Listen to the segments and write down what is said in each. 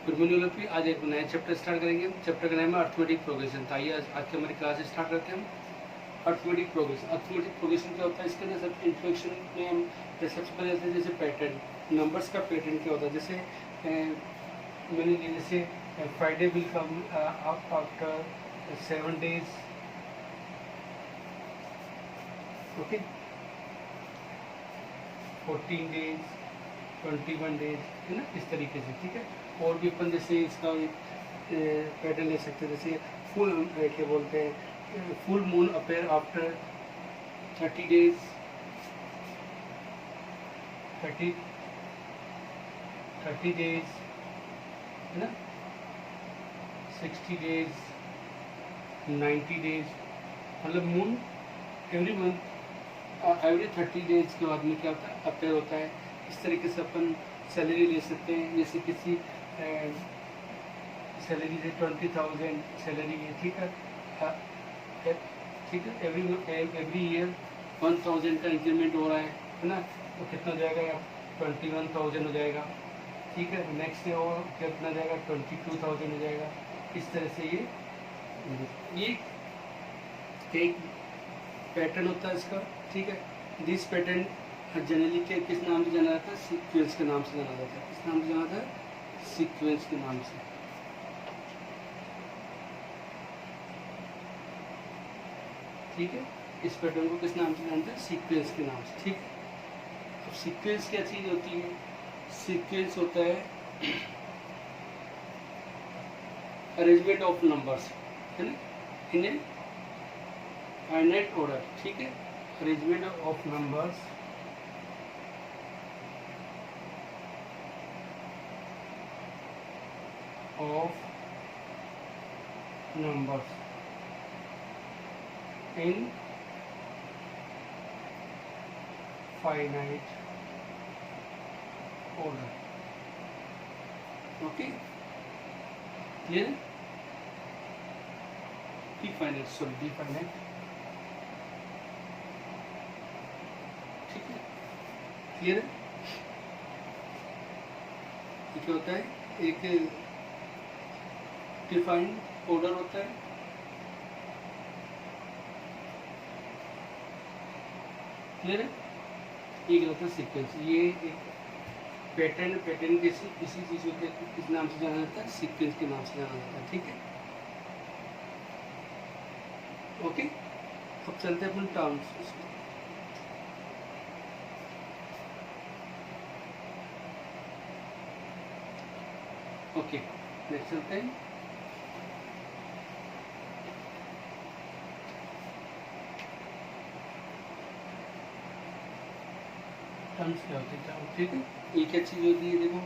Good morning all of you. आज एक नया चैप्टर स्टार्ट करेंगे। चैप्टर का नाम है अर्थमेटिक प्रोग्रेशन। तो आइए आज की हमारी क्लास स्टार्ट करते हैं हम। अर्थमेटिक प्रोग्रेशन, अर्थमेटिक प्रोग्रेशन क्या होता है, इसके अंदर सबसे इंट्रोडक्शन में हम सबसे पहले आते हैं जैसे पैटर्न, नंबर्स का पैटर्न क्या होता है। जैसे मैंने जैसे Friday will come after 7 days, okay, 14 days, 21 days, है ना, इस तरीके से, ठीक है। और भी अपन जैसे इसका पैटर्न ले सकते हैं, जैसे फुल क्या बोलते हैं, full moon appear after 30 days, 30 days, है ना, 60 days, 90 days, मतलब moon every month every 30 days के बाद में क्या होता है, अपेयर होता है। इस तरीके से अपन सैलरी ले सकते हैं। जैसे किसी सैलरी से 20,000 सैलरी है, ठीक है, ठीक है, एवरी ईयर 1,000 का इंक्रीमेंट हो रहा है ना, तो कितना हो जाएगा, 21,000 हो जाएगा, ठीक है। नेक्स्ट ईयर और कितना जाएगा, 22,000 हो जाएगा। इस तरह से ये एक पैटर्न होता है इसका, ठीक है। दिस पैटर्न जनरली किस नाम से जाना जाता है, सीक्वेंस के नाम से जाना जाता है। किस नाम से जाना जाता है, सीक्वेंस के नाम से, ठीक है। इस पैटर्न को किस नाम से जानते हैं, सीक्वेंस के नाम से, ठीक है। अब सीक्वेंस क्या चीज होती है, सीक्वेंस होता है अरेंजमेंट ऑफ नंबर्स, है ना, इन ए फाइनाइट ऑर्डर, ठीक है। Arrangement of numbers in finite order, okay, clear? definite, ठीक है, क्लियर है। ये क्या होता है, एक डिफाइंड ऑर्डर होता है, क्लियर है। ये क्या होता है, सीक्वेंस। ये एक पैटर्न किसी चीज को किस नाम से जाना जाता है, सीक्वेंस के नाम से जाना जाता है, ठीक है, ओके। अब चलते हैं अपन टर्म्स। ओके, नेक्स्ट चलते हैं। टर्म्स क्या होते हैं, ठीक है। ये क्या चीज होती है, देखो,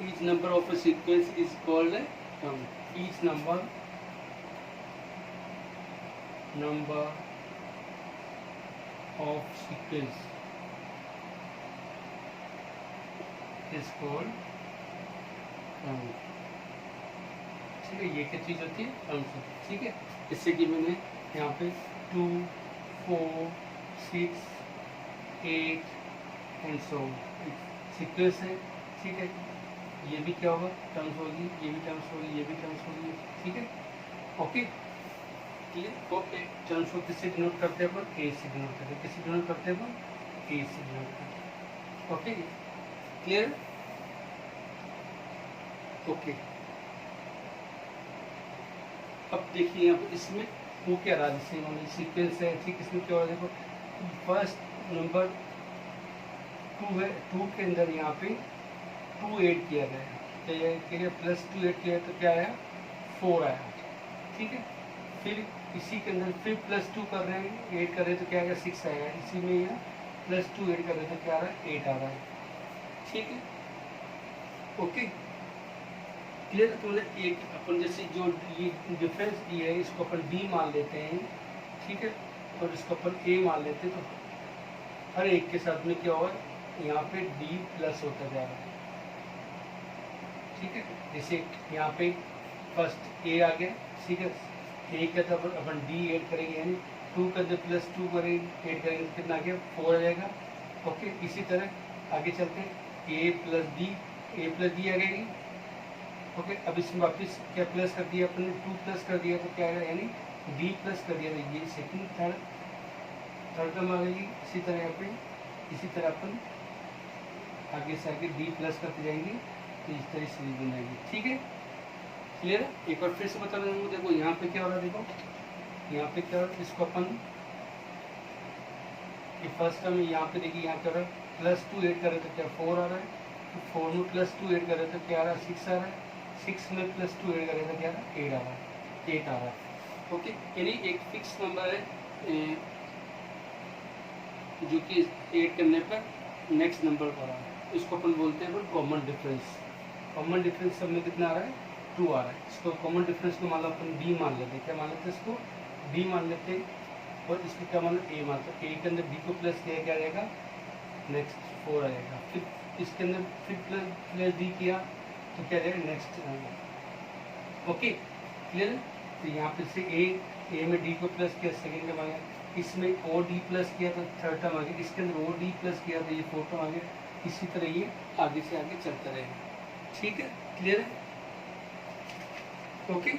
each number of a sequence is called a term. Each number of sequence is called term, ठीक है। ये क्या चीज होती है, टर्म्स, ठीक है। जैसे कि मैंने यहाँ पे 2, 4, 6, 8 एंड सो सीक्वेंस है, ठीक है। ये भी क्या होगा, टर्म्स होगी, ये भी टर्म्स होगी, ये भी टर्म्स होगी, ठीक है, ओके, क्लियर। ओके, टर्म्स को किससे डिनोट करते हैं अपन, ए से डिनोट करते हैं। किससे डिनोट करते हैं अपन, ए से डिनोट करते हैं, ओके, क्लियर, ओके। अब देखिए यहाँ पर इसमें वो क्या रहा, जैसे हमारी सीक्वेंस है, ठीक, इसमें क्या हो रहा है, देखो, फर्स्ट नंबर 2 है, 2 के अंदर यहाँ पे 2 ऐड किया गया है, प्लस 2 ऐड किया तो क्या आया, 4 आया, ठीक है। फिर इसी के अंदर फिर प्लस 2 कर रहे हैं, ऐड कर रहे हैं तो क्या आएगा, 6 आएगा। इसी में यहाँ प्लस 2 ऐड कर रहे हैं तो क्या आ रहा है, 8 आ रहा है, ठीक है, ओके, क्लियर। तो मतलब एक अपन जैसे जो ये डिफरेंस दिया है इसको अपन डी मान लेते हैं, ठीक है, और इसको अपन ए मान लेते हैं, तो हर एक के साथ में क्या होगा, यहाँ पे डी प्लस होता जा रहा है, ठीक है। जैसे यहाँ पे फर्स्ट ए आ गया, ठीक है, ए का तो अपन डी ऐड करेंगे, यानी 2 का जब +2 करेंगे, ऐड करेंगे तो कितना आ गया, 4 आ जाएगा, ओके। इसी तरह आगे चलते हैं, ए प्लस डी आ गई। ओके, अब इसमें वापस क्या प्लस कर दिया अपन ने, 2 प्लस कर दिया तो क्या आएगा, यानी डी प्लस कर दिया, तो ये सेकंड थर्ड टर्म आ गई। इसी तरह यहाँ पे इसी तरह अपन आगे से आगे डी प्लस करते जाएंगे तो इस तरह सीरीज बन जाएगी। ठीक है, क्लियर है। एक बार फिर से बता रहा हूँ, देखो यहाँ पे क्या हो रहा है, देखो यहाँ पे क्या हो रहा है, इसको अपन फर्स्ट टर्म यहाँ पे देखिए, यहाँ क्या हो रहा है, +2 ऐड कर रहे तो क्या 4 आ रहा है, तो 4 में +2 ऐड कर रहे तो क्या आ रहा है, 6 आ रहा है, 6 में +2 ऐड कर रहे तो क्या आ रहा है, 8 आ रहा है, 8 आ रहा है। ओके, यानी एक फिक्स नंबर है जो कि ऐड करने पर नेक्स्ट नंबर पर आ रहा है, इसको अपन बोलते हैं कॉमन डिफरेंस। कॉमन डिफरेंस सब में कितना आ रहा है, 2 आ रहा है। इसको कॉमन डिफरेंस को मान लो अपन डी मान लेते हैं, क्या मान लेते हैं, इसको डी मान लेते हैं, और इसको क्या मान लो ए मानते हैं। ए के अंदर डी को प्लस किया, क्या आ जाएगा, नेक्स्ट 4 आ जाएगा। फिर इसके अंदर फिर प्लस डी किया तो क्या आ जाएगा, नेक्स्ट आएगा। ओके, क्लियर है। तो यहाँ पे से ए में डी को प्लस किया, सेकेंड टर्म आ गया। इसमें ओ डी प्लस किया तो थर्ड टर्म आ गया, इसके अंदर ओ डी प्लस किया तो ये फोर्थ टर्म आ गया। इसी तरह ये आगे से आगे चलता रहेगा। ठीक है, क्लियर है। Okay,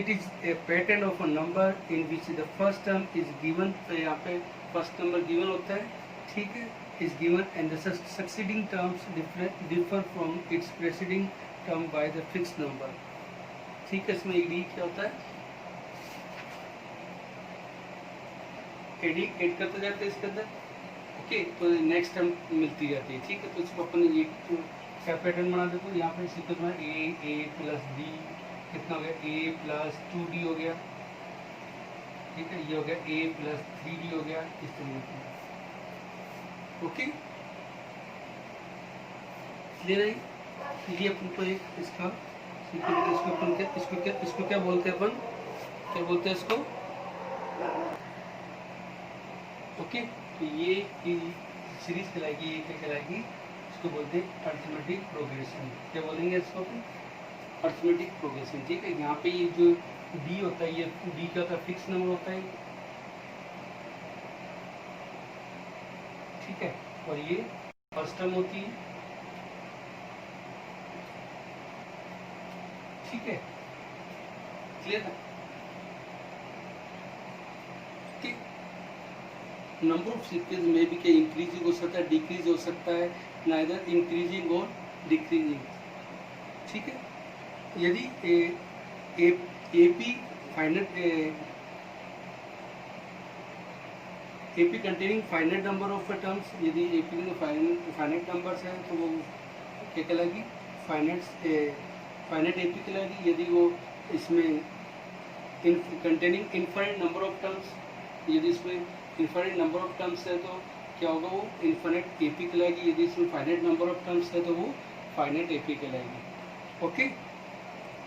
it is a pattern of a number in which the first term is given. तो यहाँ पे फर्स्ट नंबर गिवन होता है, ठीक है, is given and the succeeding terms differ from its presiding term by the fix number. ठीक है, इसमें एडी क्या होता है, एडी ऐड करते जाते हैं इसके अंदर। ओके, तो नेक्स्ट टर्म मिलती जाती है। ठीक है, तो इसको अपन ये क्या पैटर्न बना देते हैं, यहाँ पे सीक्वेंस में ए प्लस डी कितना हो गया, ए प्लस 2d हो गया। ठीक है, ये हो गया ए प्लस 3d हो गया, इस तरीके से। ओके, क्लियर है। ये अपन को एक इसका इसको अपन इसको क्या बोलते हैं, अपन क्या बोलते हैं इसको। ओके, तो ये सीरीज कहलाएगी, ये क्या कहलाएगी, इसको बोलते हैं अरिथमेटिक प्रोग्रेशन। क्या बोलेंगे इसको अपन, अरिथमेटिक प्रोग्रेशन। ठीक है, यहाँ पे ये जो डी होता है, ये डी क्या होता है, फिक्स नंबर होता है। ठीक है, और ये फर्स्ट टर्म होती है। ठीक है, क्लियर है। नंबर ऑफ सीक्वेंस में भी क्या इंक्रीजिंग हो सकता है, डिक्रीज हो सकता है, नाइदर इंक्रीजिंग और डिक्रीजिंग। ठीक है, यदि AP containing finite number of terms, यदि एपी में फाइनाइट नंबर्स हैं तो वो क्या कहलाएगी, फाइनाइट एपी कहलाएगी। यदि वो इसमें containing infinite number of terms, यदि इसमें इनफाइनाइट नंबर ऑफ टर्म्स है तो क्या होगा, वो इनफाइनाइट एपी कहलाएगी। यदि इसमें फाइनाइट नंबर ऑफ टर्म्स है तो वो फाइनाइट एपी कहलाएगी। ओके,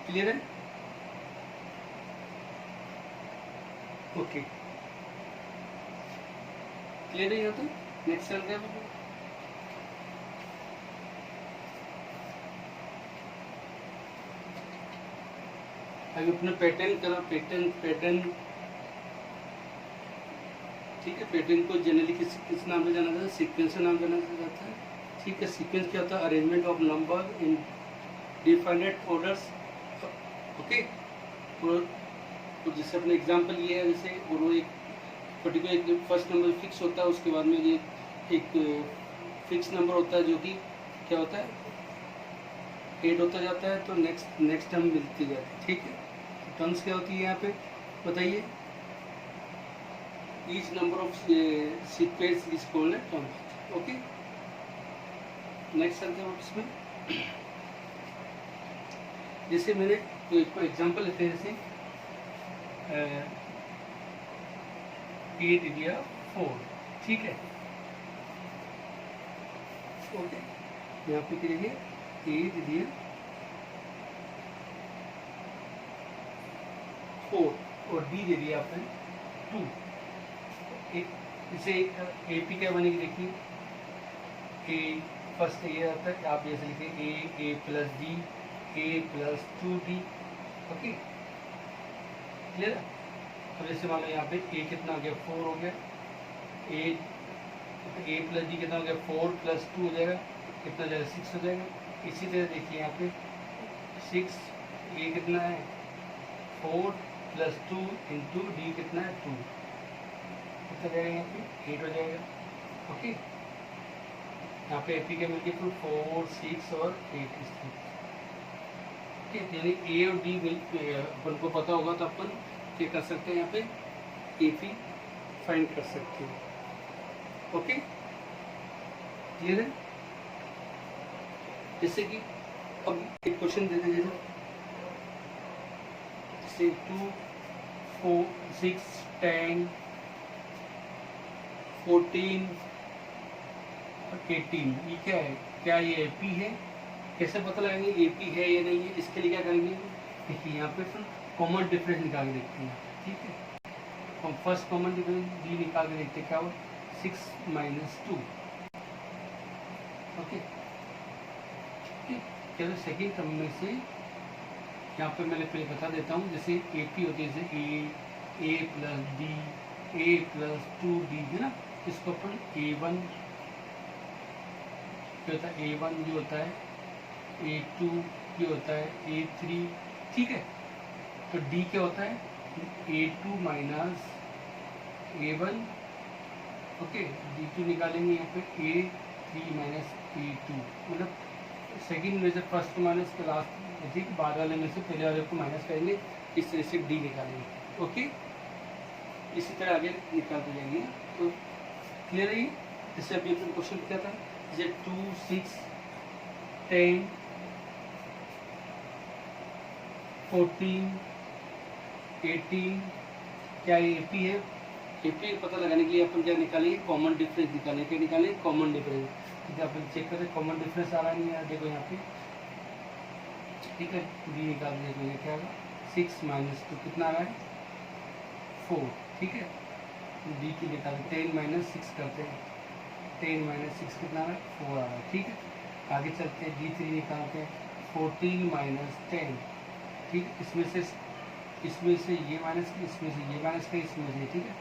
क्लियर है। ओके, क्लियर है। यहाँ तो नेक्स्ट चल गया। अभी अपना पैटर्न करा, पैटर्न ठीक है, पैटर्न को जनरली किस नाम से जाना जाता है, सीक्वेंस नाम जाना जाता है। ठीक है, सीक्वेंस क्या होता है, arrangement of number in definite orders. Okay, तो जैसे अपने एग्जांपल ये है, जैसे वो एक पर्टिकुलर एक फर्स्ट नंबर फिक्स होता है, उसके बाद में ये एक फिक्स नंबर होता है जो कि क्या होता है, ऐड होता जाता है, तो नेक्स्ट टर्म मिलती जाती है। ठीक है, टर्म्स क्या होती है यहाँ पे बताइए, each number of sequence is called a term. Okay, next चलते हैं इसमें। जैसे मैंने तो एक एग्जांपल लेते हैं, जैसे 8 दिया 4। ठीक है, ओके, यहाँ पे क्या देखिए 8 दिया 4 और डी दे दिया आपने 2। इसे एपी क्या बनेगी, देखिए ए फर्स्ट ये आता है, आप जैसे लिखिए ए प्लस डी, ए प्लस 2d। Okay, clear. अब जैसे मान लो यहाँ पे ए कितना हो गया, 4 हो गया, ए पे a प्लस डी कितना हो गया 4 प्लस 2 हो जाएगा, कितना हो जाएगा 6 हो जाएगा। इसी तरह देखिए यहाँ पे 6 ये कितना है 4 प्लस 2 इंटू डी कितना है 2, कितना जाएगा यहाँ पे 8 हो जाएगा। ओके, यहाँ पे एपी के मिलके फिर 4 6 और 8 इस तरह। यानी ए और डी अपन को पता होगा तो अपन क्या कर सकते हैं यहाँ पे एपी फाइंड कर सकते हैं। ओके, क्लियर है। जैसे कि अब एक क्वेश्चन दे दीजिए, जैसे 2 4 6 10 14 18, ये क्या है, क्या ये एपी है? कैसे पता लगाएंगे एपी है या नहीं है? इसके लिए क्या करेंगे, देखिए यहाँ पे फिर कॉमन डिफरेंस निकाल के देखते हैं। ठीक है, हम फर्स्ट कॉमन डिफरेंस डी निकाल के देखते हैं, क्या हो 6 माइनस 2। ओके, चलो सेकेंड टर्म में से यहाँ पे मैंने पहले बता देता हूँ, जैसे एपी होती है जैसे ए प्लस डी, ए प्लस 2d है ना, इसको अपन a1 क्या होता है, a1 जो होता है, a2 ये होता है, a3, ठीक है। तो d क्या होता है a2 minus a1, okay, d2 निकालेंगे यहाँ पे a3 माइनस a2, मतलब सेकेंड में से फर्स्ट को माइनस के लास्ट, ठीक, बाद वाले में से पहले वाले को माइनस करेंगे, इस तरह से d निकालेंगे। ओके, इसी तरह आगे निकालते जाएंगे। तो क्लियर है। जैसे अभी अपन क्वेश्चन क्या था, जैसे 2 6 10 14 18, क्या ये एपी है? एपी पता लगाने के लिए अपन क्या निकालेंगे, कॉमन डिफरेंस निकालेंगे। क्या निकालेंगे, कॉमन डिफरेंस। ठीक है, अपन चेक करते कॉमन डिफरेंस आ रहा है नहीं यार, देखो यहाँ पे, ठीक है, डी निकाल देंगे, क्या होगा 6 माइनस 2 कितना आ रहा है 4, ठीक है, डी की निकाल 10 माइनस 6 करते हैं, 10 माइनस 6 कितना आ रहा है 4 आ रहा है। ठीक है, आगे चलते हैं d3 निकालते हैं, 14 माइनस 10, ठीक, इसमें से ये माइनस की, इसमें से ये माइनस का, इसमें से, ठीक है,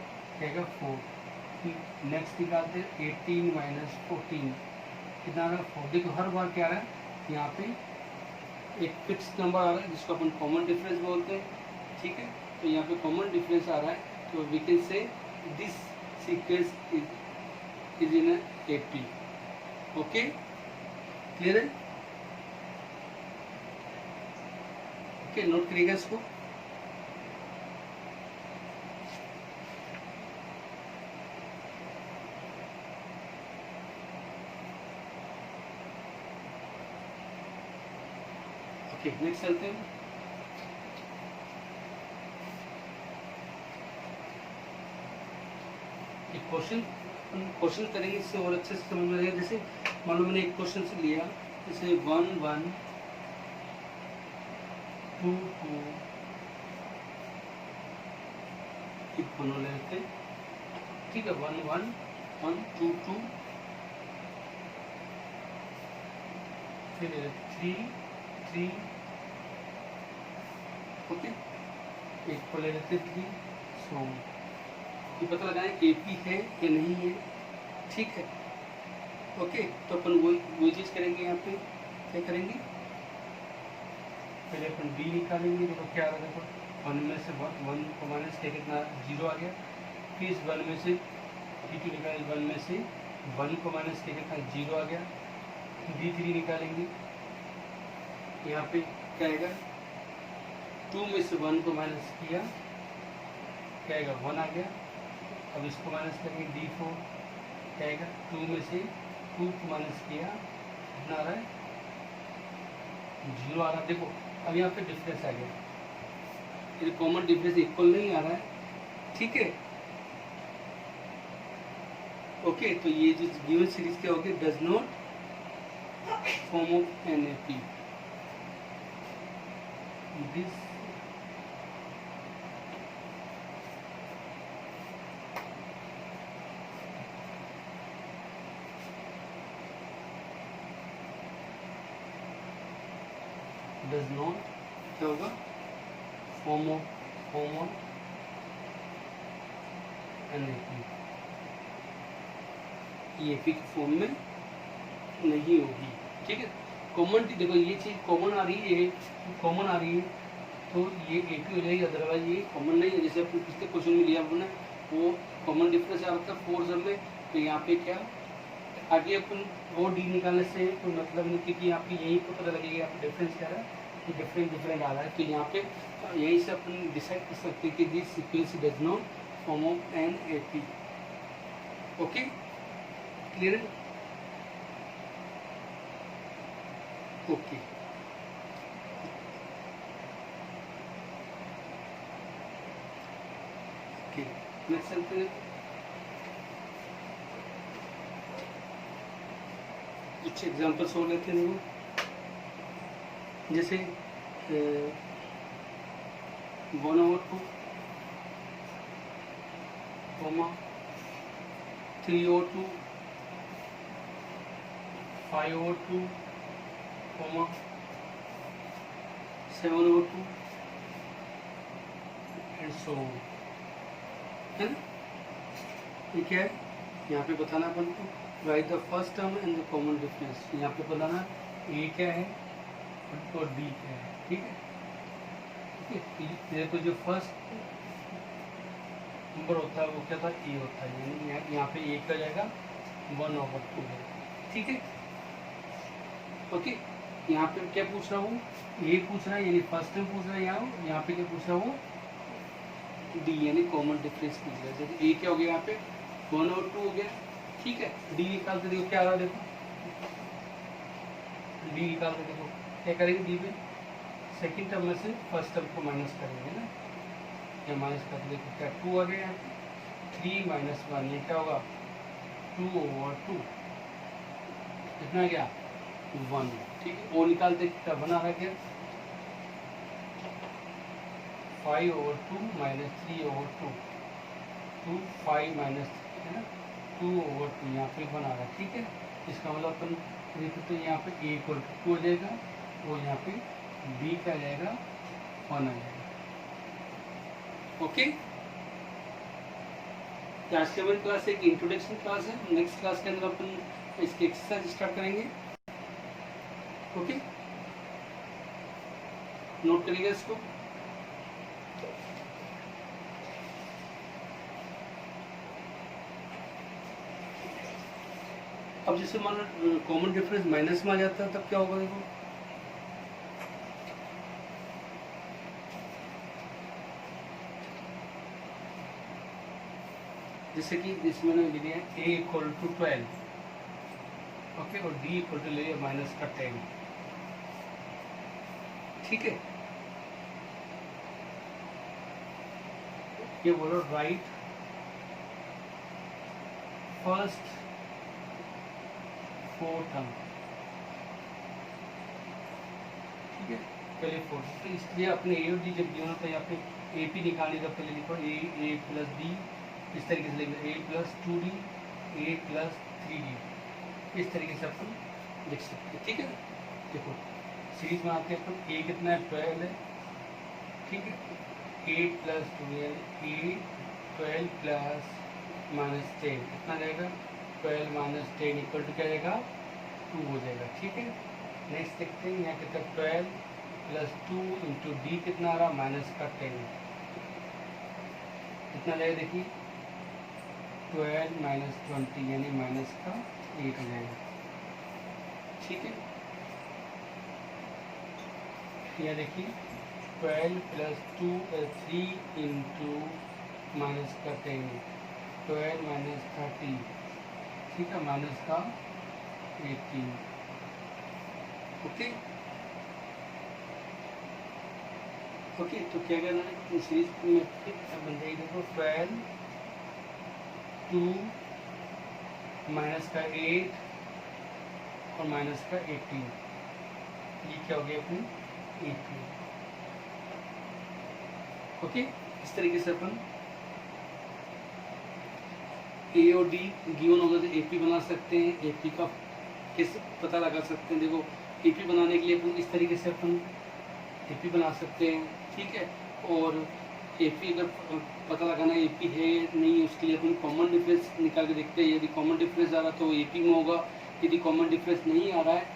क्या 4। नेक्स्ट निकालते हैं 18 माइनस 14 कितना आ रहा है 4। देखो हर बार क्या आ रहा है, यहाँ पे एक फिक्स नंबर आ रहा है जिसको अपन कॉमन डिफरेंस बोलते हैं। ठीक है, तो यहाँ पे कॉमन डिफरेंस आ रहा है, तो we can say this sequence is in AP. Okay, clear है। ओके, नोट करिएगा इसको। ओके, नेक्स्ट चलते हैं। एक क्वेश्चन करेंगे, इससे और अच्छे से समझ में आएगा। जैसे मान लो मैंने एक क्वेश्चन से लिया, जैसे 1 1 2 2 एक बनो लेते हैं, ठीक है, 1 1 1 2 2, फिर 3 3, ओके, एक को ले लेते 3, सो ये पता लगाएं एपी है या नहीं है। ठीक है, ओके, तो अपन वही चीज़ करेंगे। यहाँ पे क्या करेंगे, पहले अपन डी निकालेंगे। देखो क्या आ रहा है, देखो 1 में से 1 को माइनस क्या कितना 0 आ गया, फिर इस 1 में से d2 निकालेंगे, 1 में से 1 को माइनस क्या कितना 0 आ गया, d3 निकालेंगे, यहाँ पे क्या आएगा 2 में से 1 को माइनस किया, क्या आएगा 1 आ गया। अब इसको माइनस करेंगे d4, क्या आएगा 2 में से 2 को माइनस किया, कितना आ रहा है 0 आ रहा है। देखो अब यहाँ पे डिफरेंस आ गया, ये कॉमन डिफरेंस इक्वल नहीं आ रहा है। ठीक है, ओके, तो ये जो गिवन सीरीज क्या होगी, does not form of NAP। This does not क्या होगा, फॉर्म ऑफ NAP। ये एपी के फॉर्म में नहीं होगी, ठीक है। कॉमन देखो ये चीज़ कॉमन आ रही है, कॉमन आ रही है तो ये एपी हो जाएगी, अदरवाइज ये कॉमन नहीं है। जैसे अपने पिछले क्वेश्चन में लिया अपने वो कॉमन डिफरेंस आ रहा था 4 सब में, तो यहाँ पे क्या आगे अपन वो डी निकालने से कोई मतलब नहीं, क्योंकि यहाँ पे यही तो पता लगेगा यहाँ पे डिफरेंस क्या है, तो डिफरेंट आ रहा है। तो यहाँ पे यहीं से अपन डिसाइड कर सकते हैं कि this sequence does not form of an AP. Okay, clear है? ओके, नेक्स्ट चलते हैं। कुछ एग्जांपल्स और लेते हैं। जैसे 1/2 comma 3/2 5/2 comma 7/2 and so on, है ना? ये क्या है यहाँ पे बताना अपन को, right the first term and the common difference. यहाँ पे बताना ए क्या है और बी क्या है, ठीक है। देखो जो फर्स्ट नंबर होता है वो क्या था, ए होता है, यानी यहाँ पे ए का जाएगा 1/2 है, ठीक है। ओके, यहाँ पे क्या पूछ रहा हूँ, ए पूछ रहा है यानी फर्स्ट टर्म पूछ रहा है, यहाँ पे क्या पूछ रहा हूँ, डी यानी कॉमन डिफरेंस पूछ रहा है। जैसे ए क्या हो गया यहाँ पे 1/2 हो गया, ठीक है। डी निकालते देखो क्या आ रहा है, देखो डी निकालते देखो क्या करेंगे, डी पे सेकंड टर्म में से फर्स्ट टर्म को माइनस करेंगे ना, या माइनस करते देखो क्या 2 आ गया, 3 - 1 ये क्या होगा 2/2, कितना गया 1, ठीक है। वो निकालते क्या बना रहा क्या 5/2 - 3/2, 2 5 माइनस है ना 2/2 यहाँ पे बना रहा है, ठीक है। इसका मतलब अपन देखो तो यहाँ पे ए इक्वल टू 2 हो जाएगा, वो यहाँ पे बी का जाएगा 1 आ जाएगा, ओके। आज के हमारी क्लास एक इंट्रोडक्शन क्लास है, नेक्स्ट क्लास के अंदर अपन इसकी एक्सरसाइज स्टार्ट करेंगे, ओके। नोट करिएगा इसको। अब जैसे मान लो कॉमन डिफरेंस माइनस में आ जाता है तब क्या होगा, देखो जैसे कि इसमें लिख दिया a इक्वल टू 12, ओके, और d इक्वल टू ले लिया -10, ठीक है। ये बोलो राइट फर्स्ट 4 टर्म, ठीक है, पहले 4। तो इसलिए अपने ए और डी जब दिया होता है यहाँ पे ए पी निकालने का पहले लिखो ए प्लस डी, इस तरीके से लिखो a + 2d a + 3d, इस तरीके से अपन लिख सकते हैं, ठीक है। देखो सीरीज में आते हैं अपन, a कितना है 12 है, ठीक है, 8 + 12 a 12 + -10 कितना जाएगा 12 - 10 इक्वल टू क्या जाएगा 2 हो जाएगा, ठीक है। नेक्स्ट देखते हैं यहाँ कितना 12 + 2 × d कितना आ रहा -10 कितना जाएगा, देखिए 12 - 20 यानी -8 हो जाएगा, ठीक है। यहाँ देखिए 12 + 2 3 × -10 12 - 30, ठीक है, -18, ओके। ओके, तो क्या करना है सीरीज में बन जाएगी, देखो 12 2 -8 और -18, ये क्या हो गया अपनी 18, ओके। इस तरीके से अपन ए और डी गिवन होगा तो एपी बना सकते हैं। एपी का कैसे पता लगा सकते हैं, देखो एपी बनाने के लिए अपन इस तरीके से अपन एपी बना सकते हैं, ठीक है। और एपी अगर पता लगाना एपी है नहीं है, उसके लिए अपन कॉमन डिफरेंस निकाल के देखते हैं। यदि कॉमन डिफरेंस आ रहा तो वो एपी में होगा, यदि कॉमन डिफरेंस नहीं आ रहा है,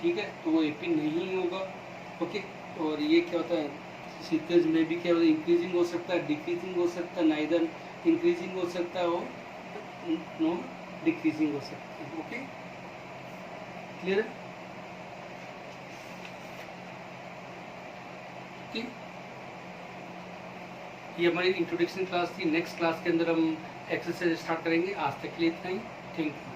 ठीक है, तो वो एपी नहीं होगा। ओके, और ये क्या होता है सीक्वेंस में भी क्या होता है, इंक्रीजिंग हो सकता है, डिक्रीजिंग हो सकता है, नाइदर इंक्रीजिंग हो सकता है और नो डिक्रीजिंग हो सकता है। ओके, क्लियर है? ठीक, ये हमारी इंट्रोडक्शन क्लास थी। नेक्स्ट क्लास के अंदर हम एक्सरसाइज स्टार्ट करेंगे। आज तक के लिए इतना ही। Thank you.